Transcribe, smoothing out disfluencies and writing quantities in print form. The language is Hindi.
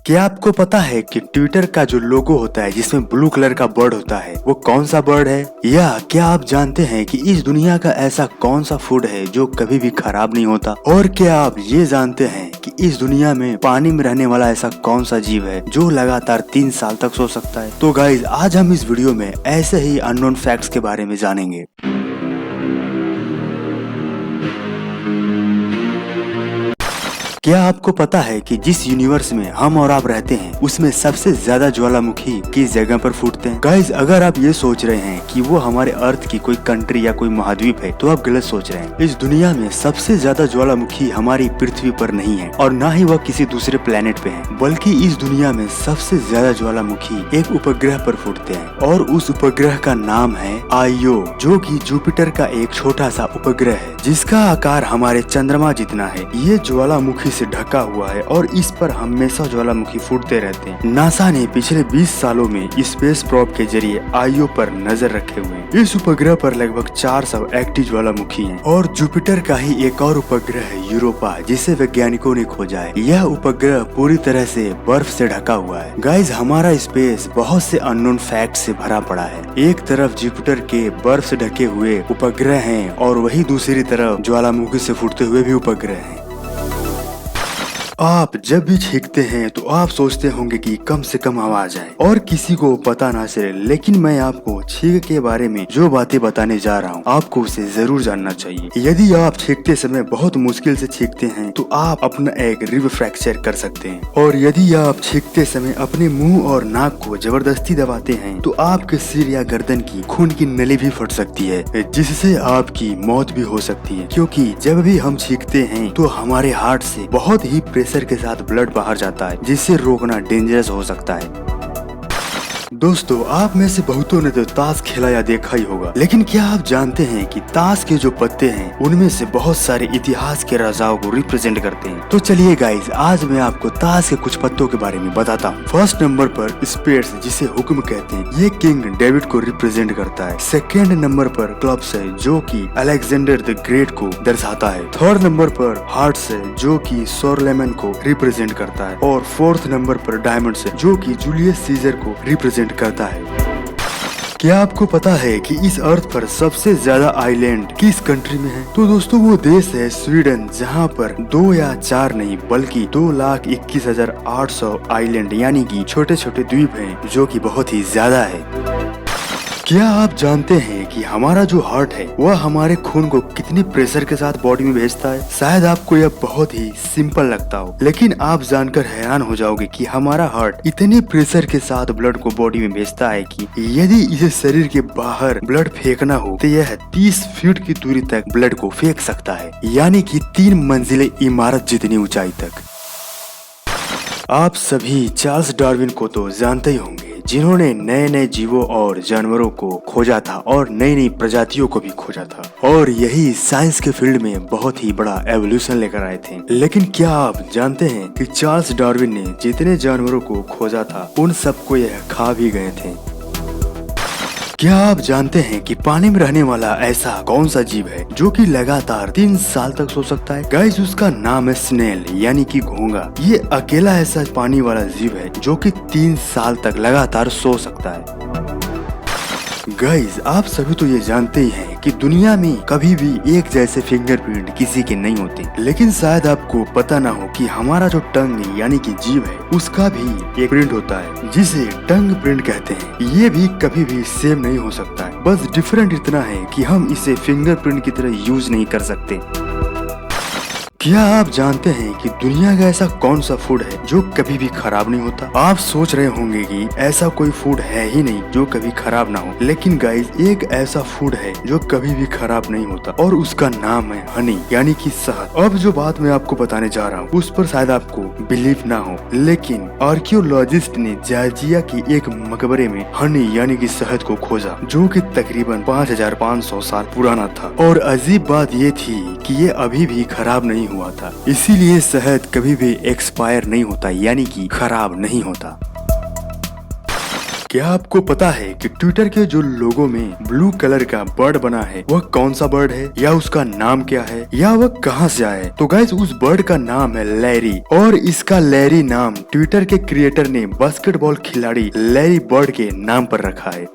क्या आपको पता है कि ट्विटर का जो लोगो होता है जिसमें ब्लू कलर का बर्ड होता है वो कौन सा बर्ड है? या क्या आप जानते हैं कि इस दुनिया का ऐसा कौन सा फूड है जो कभी भी खराब नहीं होता? और क्या आप ये जानते हैं कि इस दुनिया में पानी में रहने वाला ऐसा कौन सा जीव है जो लगातार 3 साल तक सो सकता है? तो गाइज आज हम इस वीडियो में ऐसे ही अननोन फैक्ट्स के बारे में जानेंगे। क्या आपको पता है कि जिस यूनिवर्स में हम और आप रहते हैं उसमें सबसे ज्यादा ज्वालामुखी किस जगह पर फूटते हैं? गाइज अगर आप ये सोच रहे हैं कि वो हमारे अर्थ की कोई कंट्री या कोई महाद्वीप है तो आप गलत सोच रहे हैं। इस दुनिया में सबसे ज्यादा ज्वालामुखी हमारी पृथ्वी पर नहीं है और न ही वह किसी दूसरे प्लेनेट पे है, बल्कि इस दुनिया में सबसे ज्यादा ज्वालामुखी एक उपग्रह पर फूटते हैं और उस उपग्रह का नाम है आईओ, जो कि जुपिटर का एक छोटा सा उपग्रह है जिसका आकार हमारे चंद्रमा जितना है। ये ज्वालामुखी से ढका हुआ है और इस पर हमेशा ज्वालामुखी फूटते रहते हैं। नासा ने पिछले 20 सालों में स्पेस प्रोब के जरिए आईओ पर नजर रखे हुए हैं। इस उपग्रह पर लगभग 400 एक्टिव ज्वालामुखी हैं और जुपिटर का ही एक और उपग्रह है यूरोपा, जिसे वैज्ञानिकों ने खोजा है। यह उपग्रह पूरी तरह से बर्फ से ढका हुआ है। गाइज हमारा स्पेस बहुत से अननोन फैक्ट से भरा पड़ा है। एक तरफ जुपिटर के बर्फ से ढके हुए उपग्रह हैं और वही दूसरी तरफ ज्वालामुखी से फूटते हुए भी उपग्रह हैं। आप जब भी छींकते हैं तो आप सोचते होंगे कि कम से कम आवाज आए और किसी को पता ना चले, लेकिन मैं आपको छींक के बारे में जो बातें बताने जा रहा हूँ आपको उसे जरूर जानना चाहिए। यदि आप छींकते समय बहुत मुश्किल से छींकते हैं तो आप अपना एक रिब फ्रैक्चर कर सकते हैं, और यदि आप छींकते समय अपने मुंह और नाक को जबरदस्ती दबाते हैं तो आपके सिर या गर्दन की खून की नली भी फट सकती है, जिससे आपकी मौत भी हो सकती है। क्योंकि जब भी हम छींकते हैं तो हमारे हार्ट से बहुत ही प्रेशर के साथ ब्लड बाहर जाता है, जिससे रोकना डेंजरस हो सकता है। दोस्तों आप में से बहुतों ने तो ताश खेला या देखा ही होगा, लेकिन क्या आप जानते हैं कि ताश के जो पत्ते हैं उनमें से बहुत सारे इतिहास के राजाओं को रिप्रेजेंट करते हैं? तो चलिए गाइज आज मैं आपको ताश के कुछ पत्तों के बारे में बताता हूँ। फर्स्ट नंबर पर स्पेड्स, जिसे हुक्म कहते हैं, ये किंग डेविड को रिप्रेजेंट करता है। सेकेंड नंबर पर क्लब्स है जो कि अलेक्जेंडर द ग्रेट को दर्शाता है। थर्ड नंबर पर हार्ट्स है जो कि सोरलेमन को रिप्रेजेंट करता है, और फोर्थ नंबर पर डायमंड्स है जो कि जूलियस सीजर को रिप्रेजेंट करता है। क्या आपको पता है कि इस अर्थ पर सबसे ज्यादा आइलैंड किस कंट्री में है? तो दोस्तों वो देश है स्वीडन, जहां पर 2 या 4 नहीं बल्कि 2,21,800 आइलैंड यानी कि छोटे छोटे द्वीप हैं, जो कि बहुत ही ज्यादा है। क्या आप जानते हैं कि हमारा जो हार्ट है वह हमारे खून को कितने प्रेशर के साथ बॉडी में भेजता है? शायद आपको यह बहुत ही सिंपल लगता हो, लेकिन आप जानकर हैरान हो जाओगे कि हमारा हार्ट इतने प्रेशर के साथ ब्लड को बॉडी में भेजता है कि यदि इसे शरीर के बाहर ब्लड फेंकना हो तो यह 30 फीट की दूरी तक ब्लड को फेंक सकता है, यानी कि 3 मंजिले इमारत जितनी ऊंचाई तक। आप सभी चार्ल्स डार्विन को तो जानते ही होंगे, जिन्होंने नए नए जीवों और जानवरों को खोजा था और नई नई प्रजातियों को भी खोजा था, और यही साइंस के फील्ड में बहुत ही बड़ा एवोल्यूशन लेकर आए थे। लेकिन क्या आप जानते हैं कि चार्ल्स डार्विन ने जितने जानवरों को खोजा था उन सबको यह खा भी गए थे? क्या आप जानते हैं कि पानी में रहने वाला ऐसा कौन सा जीव है जो कि लगातार 3 साल तक सो सकता है? गाइस उसका नाम है स्नेल यानी कि घोंगा। ये अकेला ऐसा पानी वाला जीव है जो कि 3 साल तक लगातार सो सकता है। गाइज आप सभी तो ये जानते ही हैं कि दुनिया में कभी भी एक जैसे फिंगरप्रिंट किसी के नहीं होते, लेकिन शायद आपको पता ना हो कि हमारा जो टंग यानी कि जीभ है उसका भी एक प्रिंट होता है जिसे टंग प्रिंट कहते हैं। ये भी कभी भी सेम नहीं हो सकता है, बस डिफरेंट इतना है कि हम इसे फिंगरप्रिंट की तरह यूज नहीं कर सकते। क्या आप जानते हैं कि दुनिया का ऐसा कौन सा फूड है जो कभी भी खराब नहीं होता? आप सोच रहे होंगे कि ऐसा कोई फूड है ही नहीं जो कभी खराब ना हो, लेकिन गाइस एक ऐसा फूड है जो कभी भी खराब नहीं होता और उसका नाम है हनी यानी कि शहद। अब जो बात मैं आपको बताने जा रहा हूँ उस पर शायद आपको बिलीव ना हो, लेकिन आर्कियोलॉजिस्ट ने जॉर्जिया की एक मकबरे में हनी यानी कि शहद को खोजा, जो कि तकरीबन 5,500 साल पुराना था। और अजीब बात ये थी कि ये अभी भी खराब नहीं हुआ था, इसीलिए शहद कभी भी एक्सपायर नहीं होता यानी कि खराब नहीं होता। क्या आपको पता है कि ट्विटर के जो लोगो में ब्लू कलर का बर्ड बना है वह कौन सा बर्ड है, या उसका नाम क्या है, या वह कहां से आया है? तो गाइस उस बर्ड का नाम है लैरी, और इसका लैरी नाम ट्विटर के क्रिएटर ने बास्केटबॉल खिलाड़ी लैरी बर्ड के नाम पर रखा है।